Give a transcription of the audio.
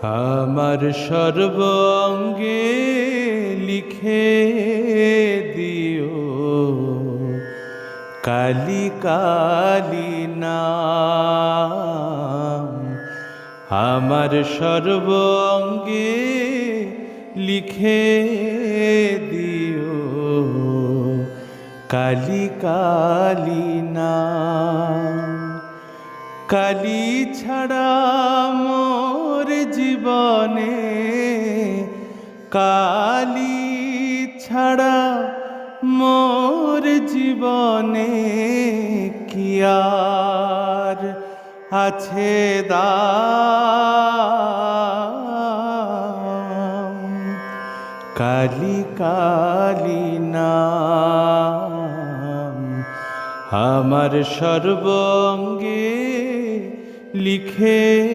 আমার সর্বঙ্গে লিখে দিও কালি কালি নাম। আমার সর্বঙ্গে লিখে দিও কালি কালি নাম। কালি ছাড়া মোর জীবনে, কালি ছাড়া মোর জীবনে কি আর আছে দাম। কালি কালি নাম আমার সর্বঙ্গে লিখে